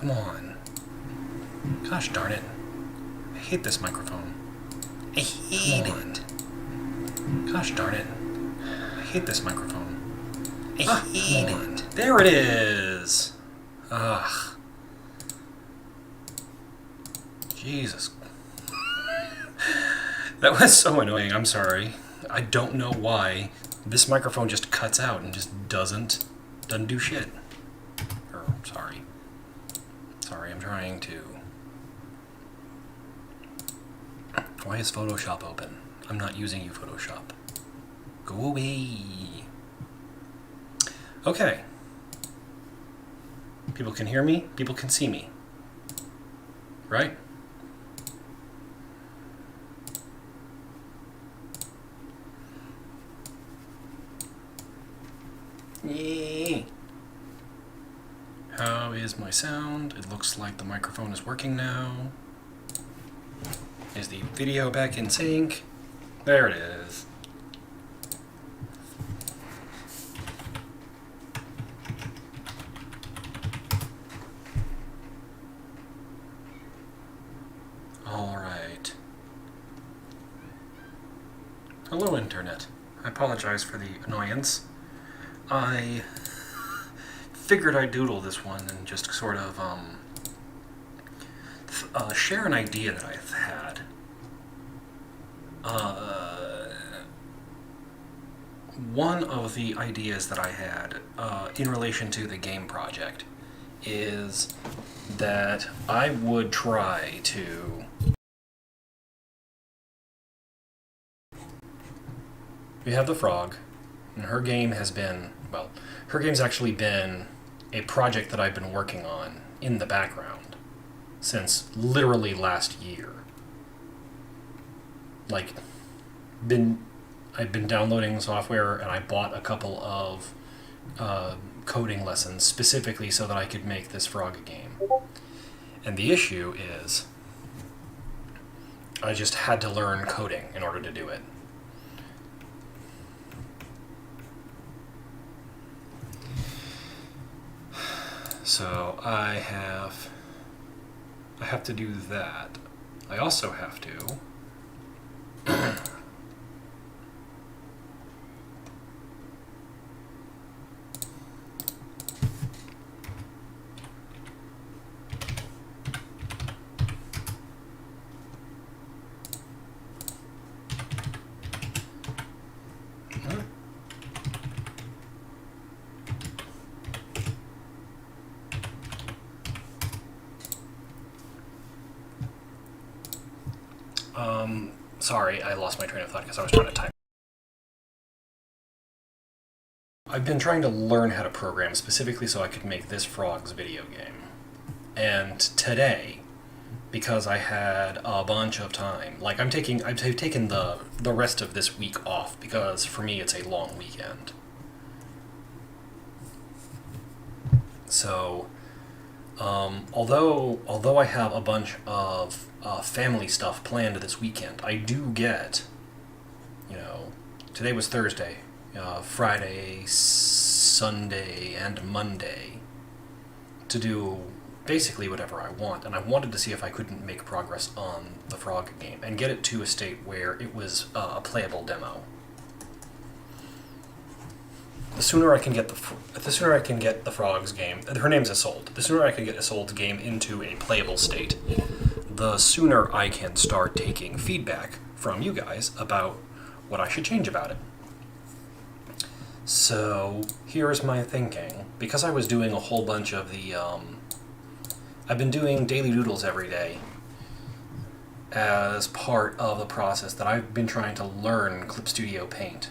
Come on. Gosh darn it. I hate this microphone. I hate it. Gosh darn it. I hate this microphone. I hate it. There it is. Ugh. Jesus. That was so annoying. I'm sorry. I don't know why this microphone just cuts out and just doesn't do shit. Sorry. Sorry, I'm trying to. Why is Photoshop open? I'm not using you, Photoshop. Go away. Okay. People can hear me. People can see me. Right? Yay. How is my sound? It looks like the microphone is working now. Is the video back in sync? There it is. All right. Hello, Internet. I apologize for the annoyance. I figured I'd doodle this one and just sort of share an idea that I've had. One of the ideas that I had in relation to the game project is that I would try to... We have the frog, and her game has been, well, her game's actually been a project that I've been working on in the background since literally last year. Like, I've been downloading software, and I bought a couple of coding lessons specifically so that I could make this frog game. And the issue is, I just had to learn coding in order to do it. So I have to do that. I also have to sorry, I lost my train of thought because I was trying to type. I've been trying to learn how to program specifically so I could make this frog's video game. And today, because I had a bunch of time, like I've taken the rest of this week off because for me it's a long weekend. So, although I have a bunch of family stuff planned this weekend, I do get, today was Thursday, Friday, Sunday, and Monday to do basically whatever I want, and I wanted to see if I couldn't make progress on the frog game and get it to a state where it was a playable demo. The sooner I can get the frog's game, her name's Isolde, the sooner I can get Isolde's game into a playable state, the sooner I can start taking feedback from you guys about what I should change about it. So here's my thinking. Because I was doing a whole bunch of the, I've been doing daily doodles every day as part of the process that I've been trying to learn Clip Studio Paint.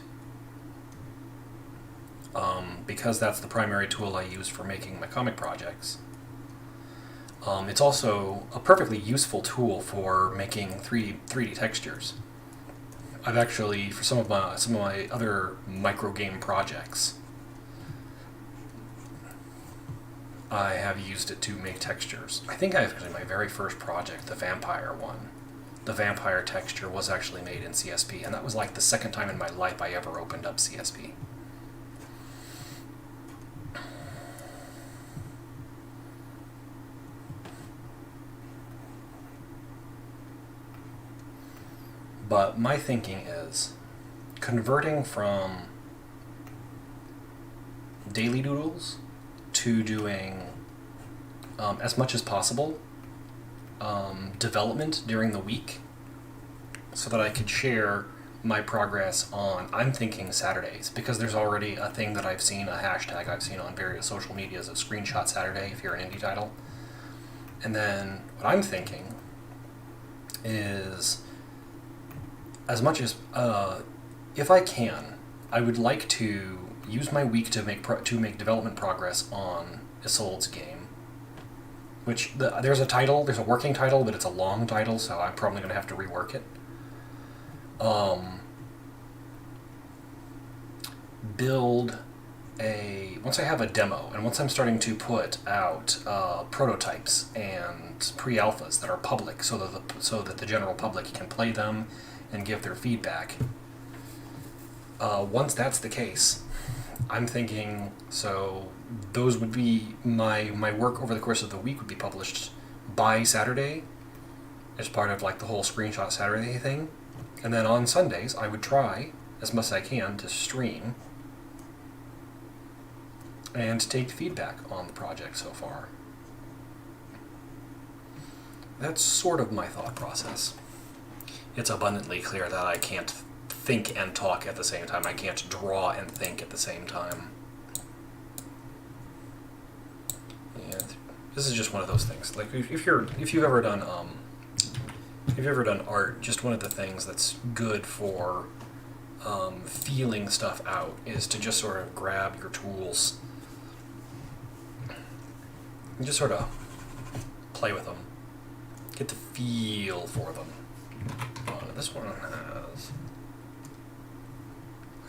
Because that's the primary tool I use for making my comic projects. It's also a perfectly useful tool for making 3D textures. I've actually, for some of my other micro game projects, I have used it to make textures. I think I've actually my very first project, the vampire one. The vampire texture was actually made in CSP, and that was like the second time in my life I ever opened up CSP. But my thinking is converting from daily doodles to doing as much as possible development during the week so that I could share my progress on, I'm thinking Saturdays, because there's already a thing that I've seen, a hashtag I've seen on various social medias of Screenshot Saturday if you're an indie title. And then what I'm thinking is, as much as, if I can, I would like to use my week to make development progress on Isolde's game. Which, there's a working title, but it's a long title, so I'm probably going to have to rework it. Once I have a demo, and once I'm starting to put out prototypes and pre-alphas that are public, so that the general public can play them and give their feedback. Once that's the case, I'm thinking, so those would be my work over the course of the week would be published by Saturday as part of like the whole Screenshot Saturday thing. And then on Sundays, I would try as much as I can to stream and take feedback on the project so far. That's sort of my thought process. It's abundantly clear that I can't think and talk at the same time. I can't draw and think at the same time. And this is just one of those things. Like if you've ever done art, just one of the things that's good for feeling stuff out is to just sort of grab your tools and just sort of play with them. Get the feel for them. This one has...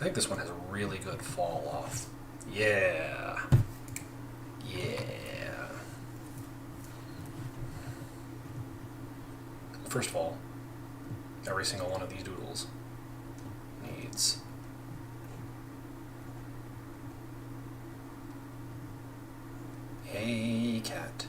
I think this one has a really good fall off. Yeah. Yeah. First of all, every single one of these doodles needs a cat.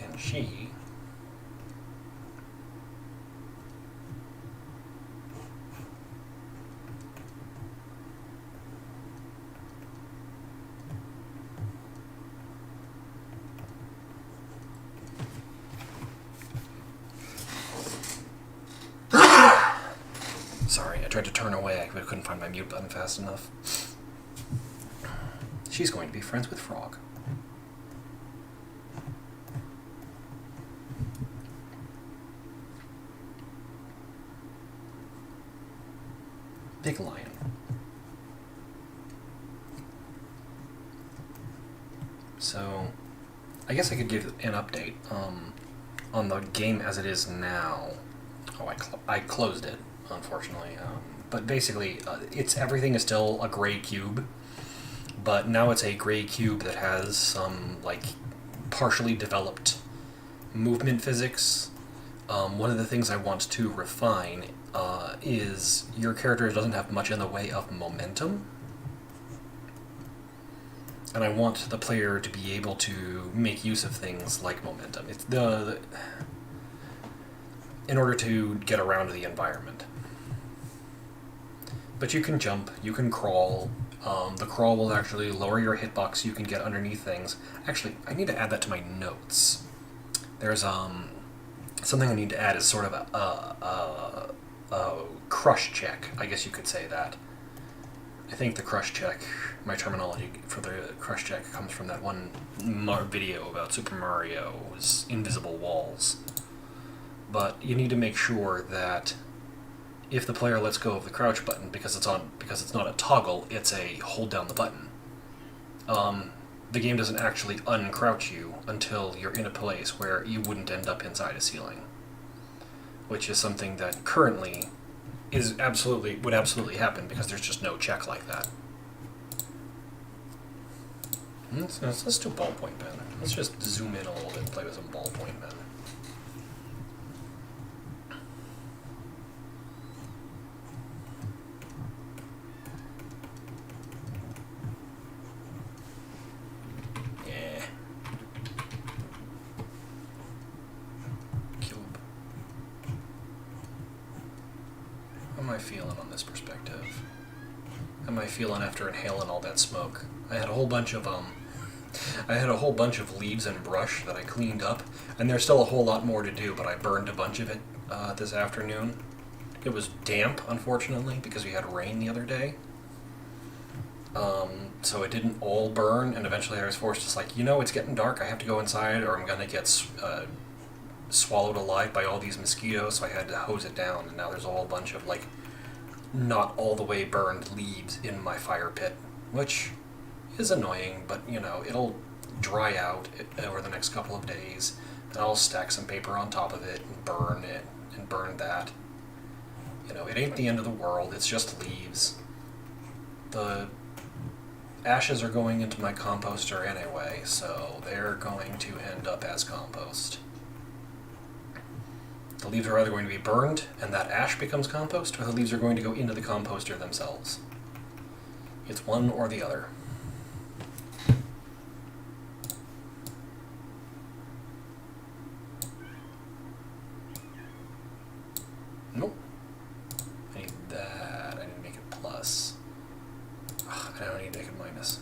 And she Sorry, I tried to turn away, but I couldn't find my mute button fast enough. She's going to be friends with Frog. Big lion. So, I guess I could give an update on the game as it is now. Oh, I closed it, unfortunately. But basically, everything is still a gray cube, but now it's a gray cube that has some like partially developed movement physics. One of the things I want to refine is your character doesn't have much in the way of momentum. And I want the player to be able to make use of things like momentum. It's in order to get around the environment. But you can jump, you can crawl. The crawl will actually lower your hitbox. You can get underneath things. Actually, I need to add that to my notes. There's something I need to add is sort of a crush check. I guess you could say that. I think the crush check, my terminology for the crush check comes from that one video about Super Mario's invisible walls. But you need to make sure that if the player lets go of the crouch button because it's not a toggle, it's a hold down the button. The game doesn't actually uncrouch you until you're in a place where you wouldn't end up inside a ceiling, which is something that currently would absolutely happen because there's just no check like that. Let's do ballpoint pen. Let's just zoom in a little bit and play with some ballpoint pen. am I feeling on this perspective? How am I feeling after inhaling all that smoke? I had a whole bunch of leaves and brush that I cleaned up, and there's still a whole lot more to do, but I burned a bunch of it this afternoon. It was damp, unfortunately, because we had rain the other day. So it didn't all burn, and eventually I was forced to just like, it's getting dark, I have to go inside or I'm going to get swallowed alive by all these mosquitoes, so I had to hose it down, and now there's a whole bunch of, not all the way burned leaves in my fire pit, which is annoying, but, it'll dry out over the next couple of days, and I'll stack some paper on top of it and burn that. It ain't the end of the world, it's just leaves. The ashes are going into my composter anyway, so they're going to end up as compost. The leaves are either going to be burned and that ash becomes compost, or the leaves are going to go into the composter themselves. It's one or the other. Nope. I need that. I need to make it plus. I don't need to make it minus.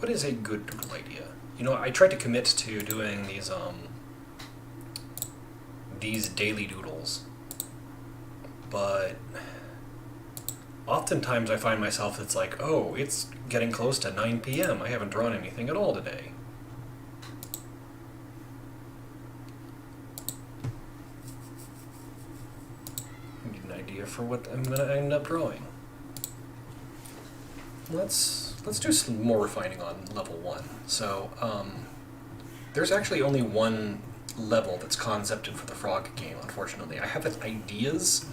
What is a good doodle idea? I tried to commit to doing these daily doodles, but oftentimes I find myself, it's like, oh, it's getting close to 9 p.m. I haven't drawn anything at all today. I need an idea for what I'm going to end up drawing. Let's do some more refining on level 1. So, there's actually only one level that's concepted for the frog game, unfortunately. I have ideas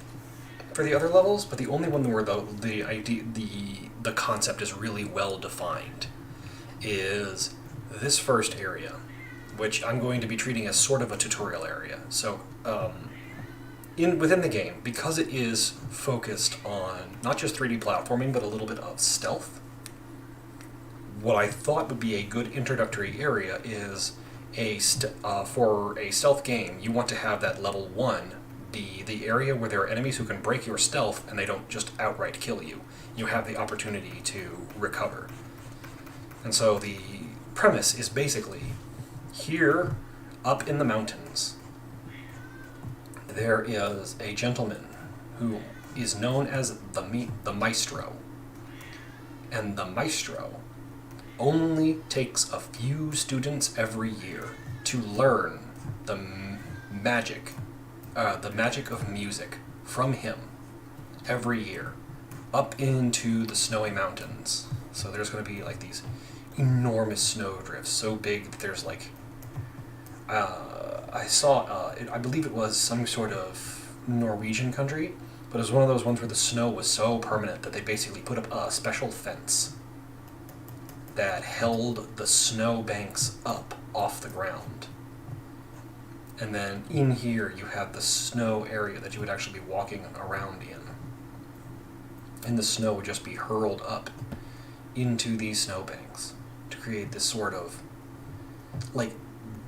for the other levels, but the only one where the concept is really well defined is this first area, which I'm going to be treating as sort of a tutorial area. So, within the game, because it is focused on not just 3D platforming, but a little bit of stealth, what I thought would be a good introductory area is for a stealth game, you want to have that level 1 be the area where there are enemies who can break your stealth and they don't just outright kill you. You have the opportunity to recover. And so the premise is basically, here, up in the mountains, there is a gentleman who is known as the maestro. And the maestro only takes a few students every year to learn the magic of music from him every year up into the snowy mountains. So there's going to be these enormous snowdrifts, so big that there's I saw, I believe it was some sort of Norwegian country, but it was one of those ones where the snow was so permanent that they basically put up a special fence that held the snow banks up off the ground. And then in here you have the snow area that you would actually be walking around in. And the snow would just be hurled up into these snow banks to create this sort of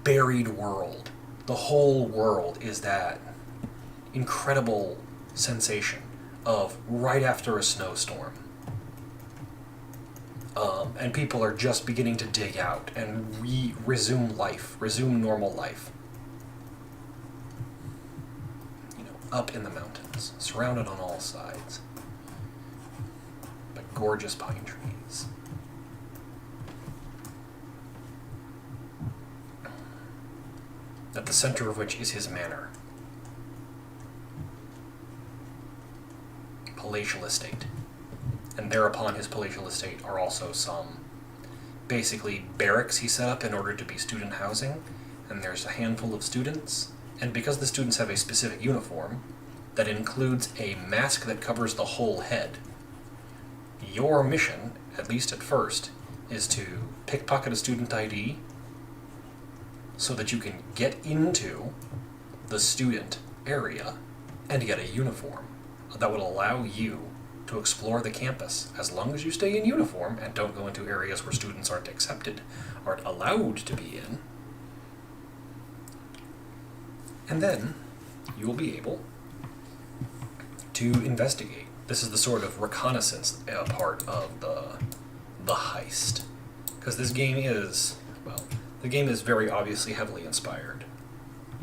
buried world. The whole world is that incredible sensation of right after a snowstorm. And people are just beginning to dig out and resume normal life. Up in the mountains, surrounded on all sides by gorgeous pine trees. At the center of which is his manor. Palatial estate. And thereupon his palatial estate are also some basically barracks he set up in order to be student housing, and there's a handful of students, and because the students have a specific uniform that includes a mask that covers the whole head, your mission, at least at first, is to pickpocket a student ID, so that you can get into the student area and get a uniform that would allow you to explore the campus as long as you stay in uniform and don't go into areas where students aren't allowed to be in. And then you will be able to investigate. This is the sort of reconnaissance part of the heist. Because this game is, well, the game is very obviously heavily inspired.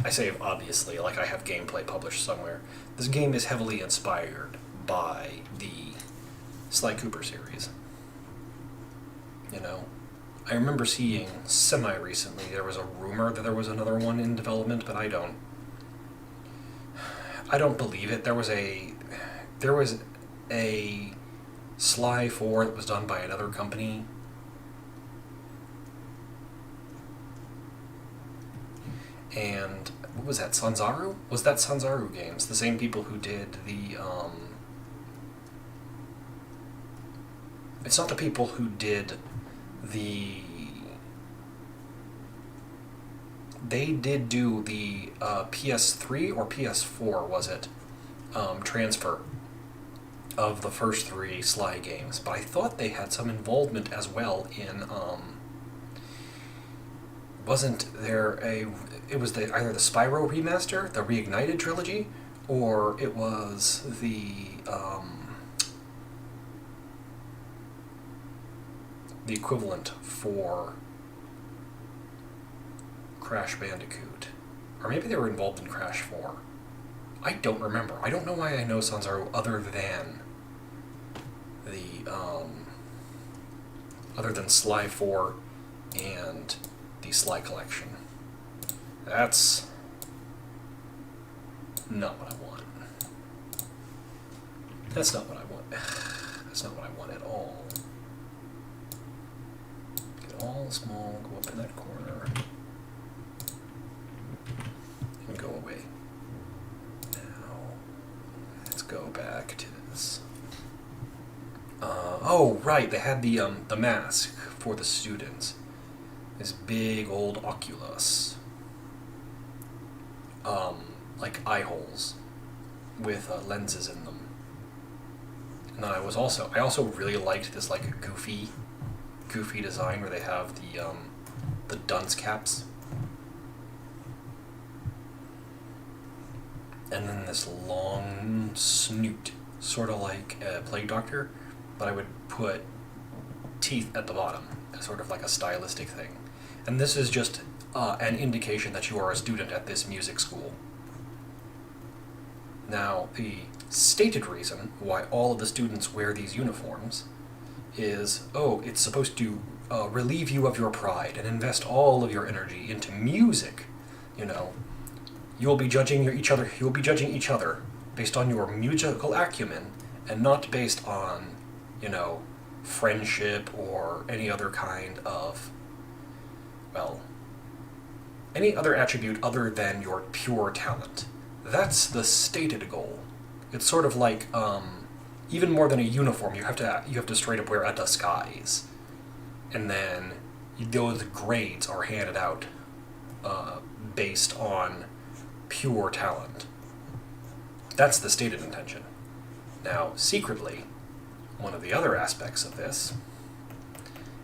I say obviously, like I have gameplay published somewhere. This game is heavily inspired by the Sly Cooper series. You know, I remember seeing semi-recently there was a rumor that there was another one in development, but I don't believe it. There was a Sly 4 that was done by another company. And what was that, Sanzaru? Was that Sanzaru Games? The same people who did the, it's not the people who did the... They did do the PS3 or PS4, was it? Transfer of the first 3 Sly games. But I thought they had some involvement as well in, wasn't there it was either the Spyro remaster, the Reignited trilogy, or it was the equivalent for Crash Bandicoot. Or maybe they were involved in Crash 4. I don't remember. I don't know why I know Sanzaru other than Sly 4 and the Sly Collection. That's not what I want. That's not what I want. That's not what I want at all. Get all small, go up in that corner, and go away. Now, let's go back to this. Oh, right, they had the mask for the students. This big old Oculus. Like eye holes with lenses in them. And then I also really liked this like goofy design where they have the dunce caps. And then this long snoot, sort of like a plague doctor, but I would put teeth at the bottom, as sort of like a stylistic thing. And this is just an indication that you are a student at this music school. Now, the stated reason why all of the students wear these uniforms is, it's supposed to relieve you of your pride and invest all of your energy into music. You know, you will be judging each other based on your musical acumen and not based on, you know, friendship or any other kind of, well, any other attribute other than your pure talent. That's the stated goal. It's sort of like, even more than a uniform, you have to straight up wear a disguise. And then those grades are handed out based on pure talent. That's the stated intention. Now, secretly, one of the other aspects of this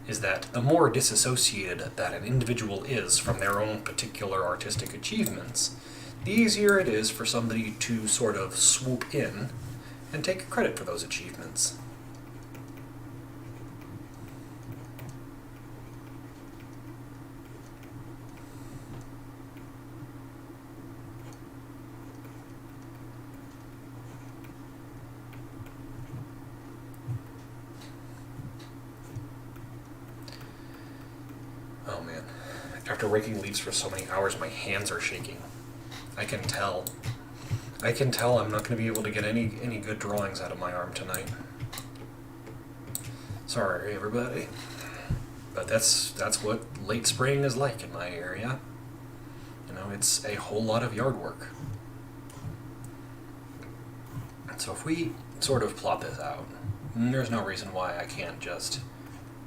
is that the more disassociated that an individual is from their own particular artistic achievements, the easier it is for somebody to sort of swoop in and take credit for those achievements. Oh man, after raking leaves for so many hours, my hands are shaking. I can tell I'm not going to be able to get any good drawings out of my arm tonight. Sorry, everybody. But that's what late spring is like in my area. You know, it's a whole lot of yard work. So if we sort of plot this out, there's no reason why I can't just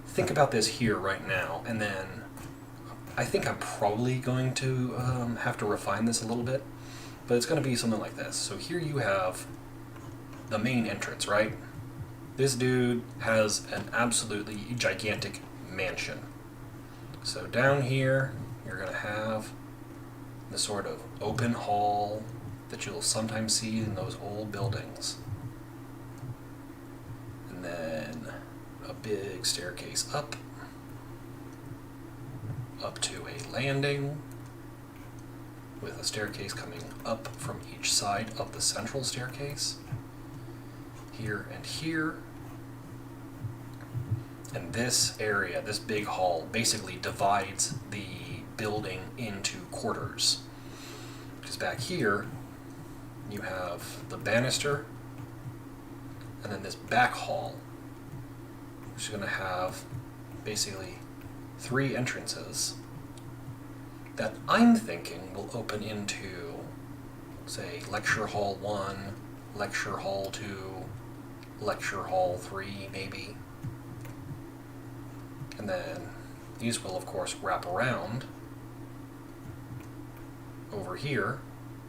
think about this here right now and then I think I'm probably going to have to refine this a little bit, but it's going to be something like this. So here you have the main entrance, right? This dude has an absolutely gigantic mansion. So down here, you're going to have the sort of open hall that you'll sometimes see in those old buildings. And then a big staircase up to a landing with a staircase coming up from each side of the central staircase, here and here. And this area, this big hall, basically divides the building into quarters. Because back here, you have the banister, and then this back hall, which is going to have basically 3 entrances that I'm thinking will open into, say, Lecture Hall 1, Lecture Hall 2, Lecture Hall 3, maybe. And then these will, of course, wrap around over here.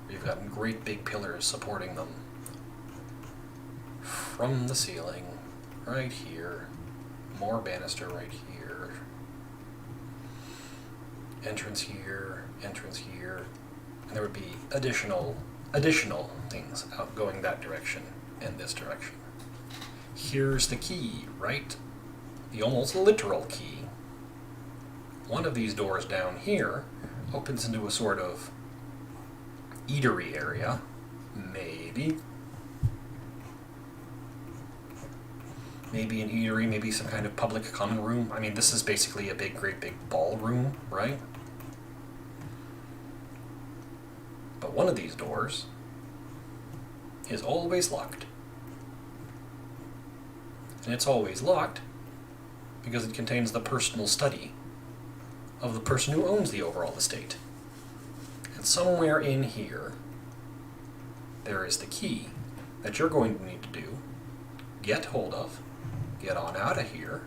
You've got great big pillars supporting them from the ceiling, right here. More banister right here. Entrance here, and there would be additional things out going that direction and this direction. Here's the key, right? The almost literal key. One of these doors down here opens into a sort of eatery area, maybe. Maybe an eatery, maybe some kind of public common room. I mean, this is basically a great big ballroom, right? But one of these doors is always locked. And it's always locked because it contains the personal study of the person who owns the overall estate. And somewhere in here, there is the key that you're going to need to get hold of, get on out of here,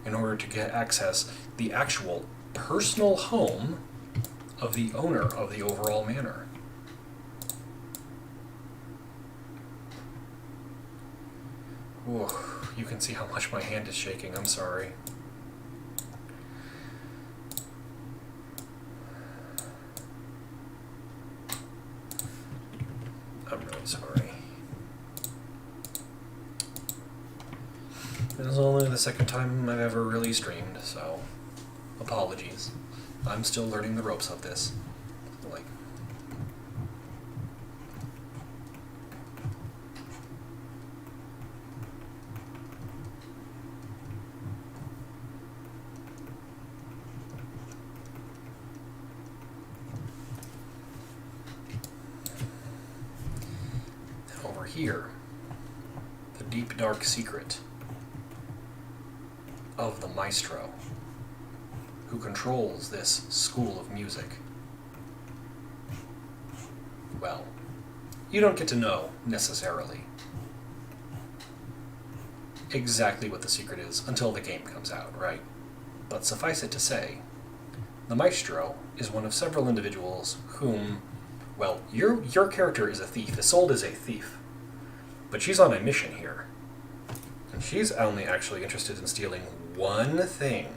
in order to get access the actual personal home of the owner of the overall manor. Whoa, you can see how much my hand is shaking, I'm sorry. I'm really sorry. This is only the second time I've ever really streamed, so apologies. I'm still learning the ropes of this. Like, and over here, the deep dark secret of the maestro who controls this school of music. Well, you don't get to know, necessarily, exactly what the secret is until the game comes out, right? But suffice it to say, the maestro is one of several individuals whom, well, your character is a thief. Isolde is a thief. But she's on a mission here. And she's only actually interested in stealing one thing.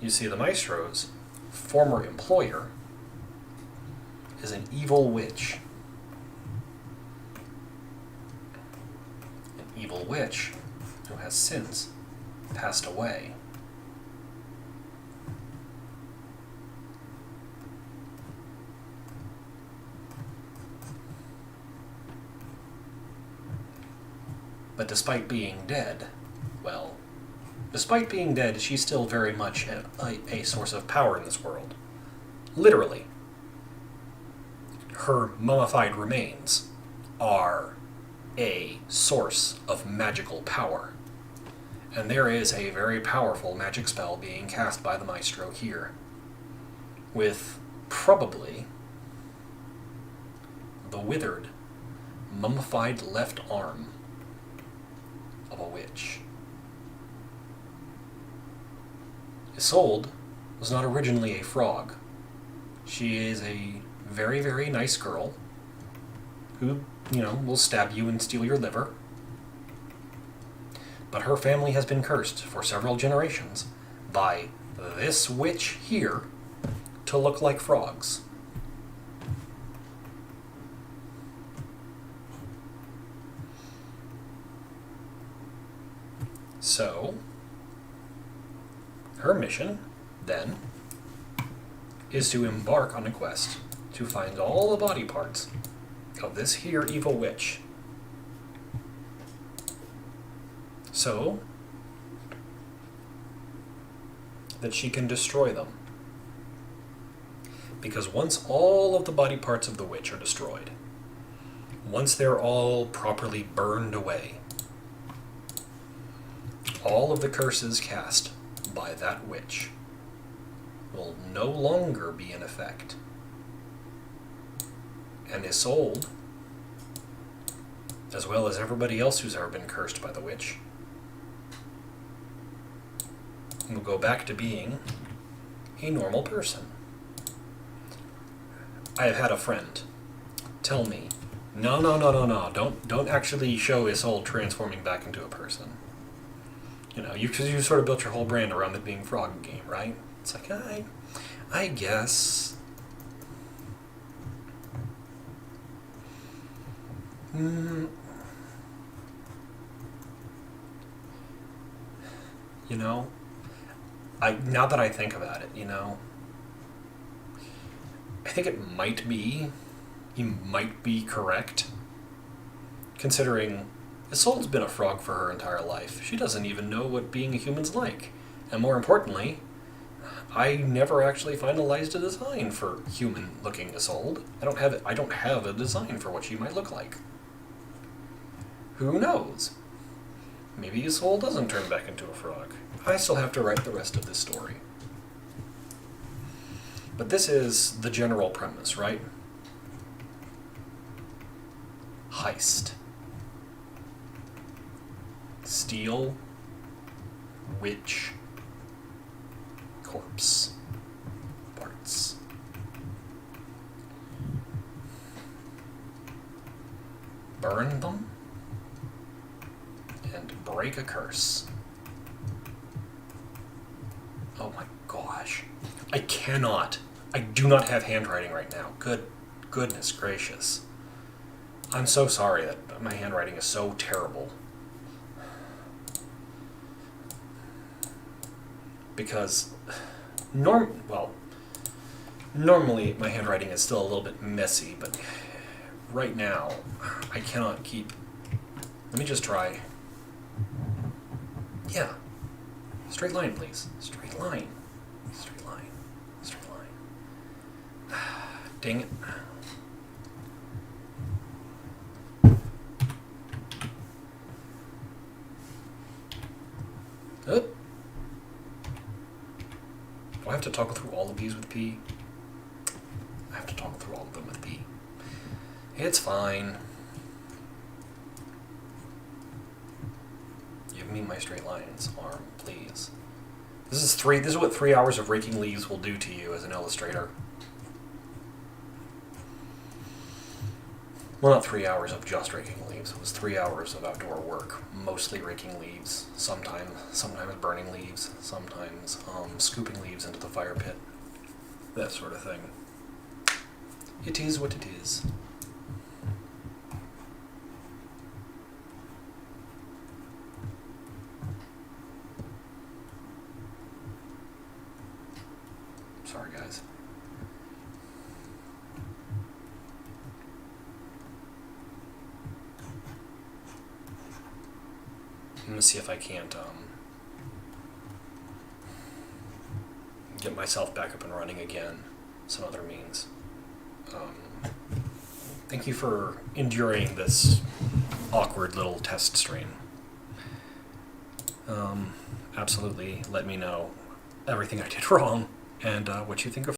You see, the maestro's former employer is an evil witch. An evil witch who has since passed away. But despite being dead, well, despite being dead, she's still very much a source of power in this world. Literally. Her mummified remains are a source of magical power. And there is a very powerful magic spell being cast by the maestro here, with probably the withered, mummified left arm of a witch. Isolde was not originally a frog. She is a very, very nice girl who, will stab you and steal your liver. But her family has been cursed for several generations by this witch here to look like frogs. So, her mission, then, is to embark on a quest to find all the body parts of this here evil witch. So that she can destroy them. Because once all of the body parts of the witch are destroyed, once they're all properly burned away, all of the curses cast by that witch will no longer be in effect. And Isolde, as well as everybody else who's ever been cursed by the witch, will go back to being a normal person. I have had a friend tell me, no, don't actually show Isolde transforming back into a person. Because you sort of built your whole brand around it being frog game, right? It's like, I guess. Now that I think about it, I think it might be, he might be correct, considering Isolde's been a frog for her entire life. She doesn't even know what being a human's like. And more importantly, I never actually finalized a design for human-looking Isolde. I don't have a design for what she might look like. Who knows? Maybe Isolde doesn't turn back into a frog. I still have to write the rest of this story. But this is the general premise, right? Heist. Steal. Witch. Corpse. Parts. Burn them. And break a curse. Oh my gosh. I do not have handwriting right now. Goodness gracious. I'm so sorry that my handwriting is so terrible. Because, normally my handwriting is still a little bit messy, but right now, I cannot keep... Let me just try. Yeah. Straight line, please. Straight line. Straight line. Straight line. Dang it. Oh. Do I have to toggle through all of these with P? I have to toggle through all of them with P. It's fine. Give me my straight lines, arm, please. This is what 3 hours of raking leaves will do to you as an illustrator. Well, not 3 hours of just raking leaves. It was 3 hours of outdoor work, mostly raking leaves, sometimes burning leaves, sometimes scooping leaves into the fire pit, that sort of thing. It is what it is. Sorry, guys. I'm gonna see if I can't get myself back up and running again. Some other means. Thank you for enduring this awkward little test stream. Absolutely let me know everything I did wrong and what you think of